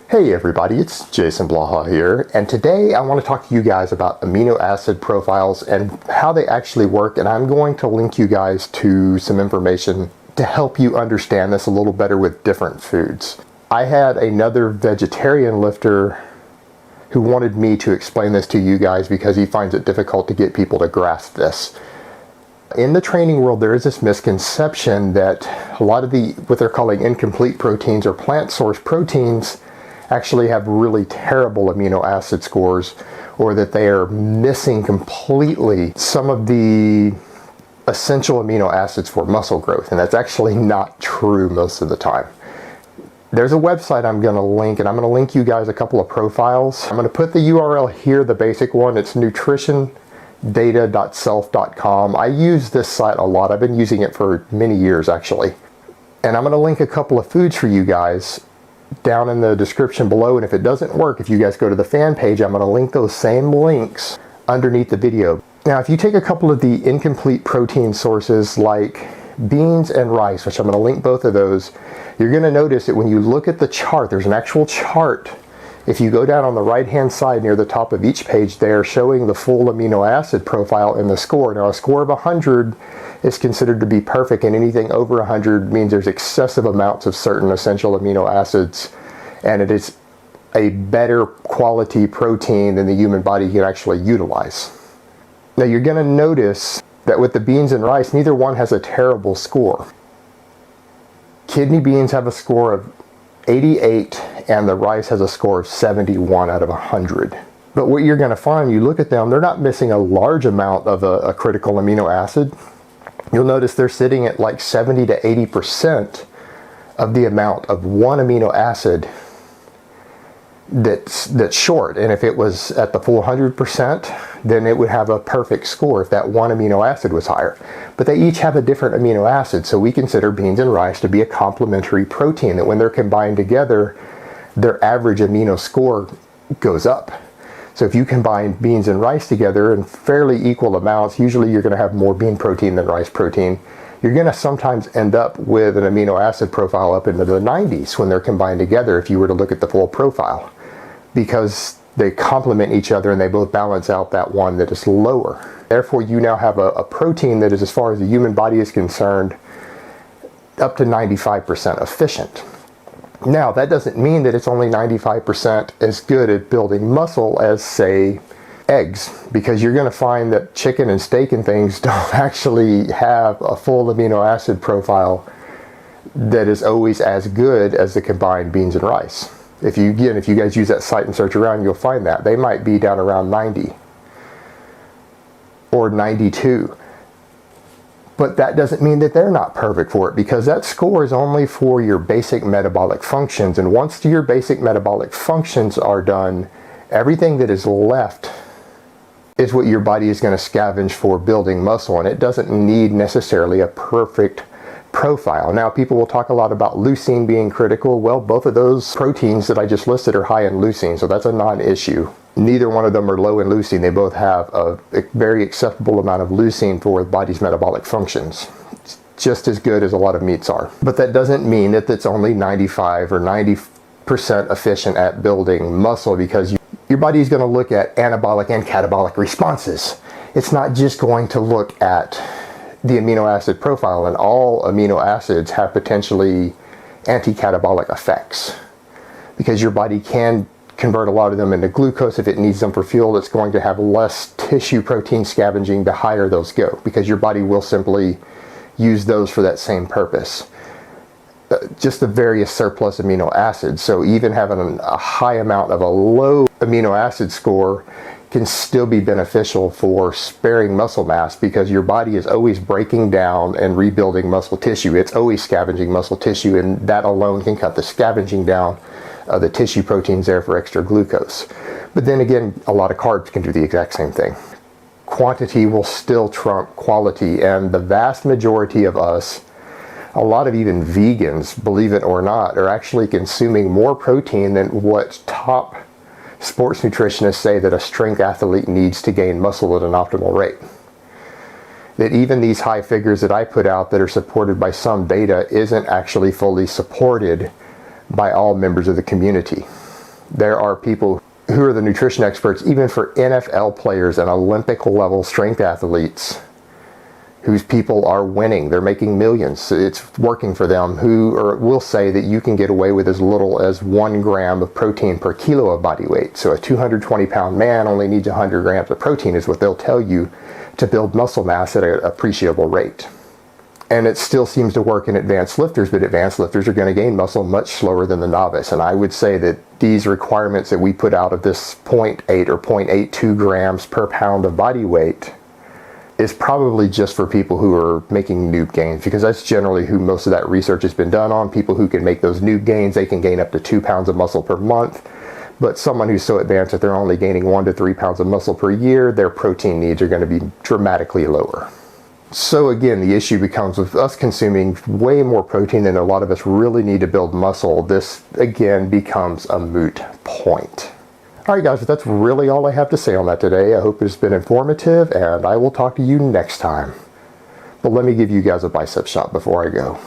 Hey everybody, it's Jason Blaha here, and today I want to talk to you guys about amino acid profiles and how they actually work, and I'm going to link you guys to some information to help you understand this a little better with different foods. I had another vegetarian lifter who wanted me to explain this to you guys because he finds it difficult to get people to grasp this. In the training world, there is this misconception that a lot of what they're calling incomplete proteins or plant source proteins actually have really terrible amino acid scores, or that they are missing completely some of the essential amino acids for muscle growth, and that's actually not true most of the time. There's a website I'm going to link, and I'm going to link you guys a couple of profiles. I'm going to put the URL here, the basic one. It's nutritiondata.self.com. I use this site a lot. I've been using it for many years actually. And I'm going to link a couple of foods for you guys down in the description below, and if it doesn't work, if you guys go to the fan page, I'm going to link those same links underneath the video. Now, if you take a couple of the incomplete protein sources like beans and rice, which I'm going to link both of those, you're going to notice that when you look at the chart, there's an actual chart. If you go down on the right hand side near the top of each page there, showing the full amino acid profile and the score. Now, a score of 100 is considered to be perfect, and anything over 100 means there's excessive amounts of certain essential amino acids, and it is a better quality protein than the human body can actually utilize. Now, you're going to notice that with the beans and rice, neither one has a terrible score. Kidney beans have a score of 88, and the rice has a score of 71 out of 100. But what you're going to find, you look at them, they're not missing a large amount of a critical amino acid. You'll notice they're sitting at like 70 to 80% of the amount of one amino acid that's short. And if it was at the full 100%, then it would have a perfect score if that one amino acid was higher. But they each have a different amino acid, so we consider beans and rice to be a complementary protein, that when they're combined together, their average amino score goes up. So if you combine beans and rice together in fairly equal amounts, usually you're going to have more bean protein than rice protein. You're going to sometimes end up with an amino acid profile up into the 90s when they're combined together, if you were to look at the full profile, because they complement each other and they both balance out that one that is lower. Therefore, you now have a protein that is, as far as the human body is concerned, up to 95% efficient. Now, that doesn't mean that it's only 95% as good at building muscle as, say, eggs, because you're going to find that chicken and steak and things don't actually have a full amino acid profile that is always as good as the combined beans and rice. If you guys use that site and search around, you'll find that they might be down around 90 or 92. But that doesn't mean that they're not perfect for it, because that score is only for your basic metabolic functions. And once your basic metabolic functions are done, everything that is left is what your body is going to scavenge for building muscle. And it doesn't need necessarily a perfect profile. Now, people will talk a lot about leucine being critical. Well, both of those proteins that I just listed are high in leucine, so that's a non-issue. Neither one of them are low in leucine. They both have a very acceptable amount of leucine for the body's metabolic functions. It's just as good as a lot of meats are. But that doesn't mean that it's only 95 or 90% efficient at building muscle, because your body is going to look at anabolic and catabolic responses. It's not just going to look at the amino acid profile, and all amino acids have potentially anti-catabolic effects, because your body can convert a lot of them into glucose if it needs them for fuel. It's going to have less tissue protein scavenging the higher those go, because your body will simply use those for that same purpose. Just the various surplus amino acids. So even having a high amount of a low amino acid score can still be beneficial for sparing muscle mass, because your body is always breaking down and rebuilding muscle tissue. It's always scavenging muscle tissue, and that alone can cut the scavenging down of the tissue proteins there for extra glucose. But then again, a lot of carbs can do the exact same thing. Quantity will still trump quality, and the vast majority of us, a lot of even vegans, believe it or not, are actually consuming more protein than what top sports nutritionists say that a strength athlete needs to gain muscle at an optimal rate. that even these high figures that I put out that are supported by some data isn't actually fully supported by all members of the community. There are people who are the nutrition experts, even for NFL players and Olympic level strength athletes, whose people are winning. They're making millions. It's working for them, who will say that you can get away with as little as 1 gram of protein per kilo of body weight. So a 220-pound man only needs 100 grams of protein is what they'll tell you to build muscle mass at an appreciable rate. And it still seems to work in advanced lifters, but advanced lifters are going to gain muscle much slower than the novice. And I would say that these requirements that we put out of this 0.8 or 0.82 grams per pound of body weight is probably just for people who are making noob gains, because that's generally who most of that research has been done on. People who can make those noob gains, they can gain up to 2 pounds of muscle per month. But someone who's so advanced that they're only gaining 1 to 3 pounds of muscle per year, their protein needs are going to be dramatically lower. So again, the issue becomes with us consuming way more protein than a lot of us really need to build muscle. This again becomes a moot point. Alright guys, that's really all I have to say on that today. I hope it's been informative, and I will talk to you next time. But let me give you guys a bicep shot before I go.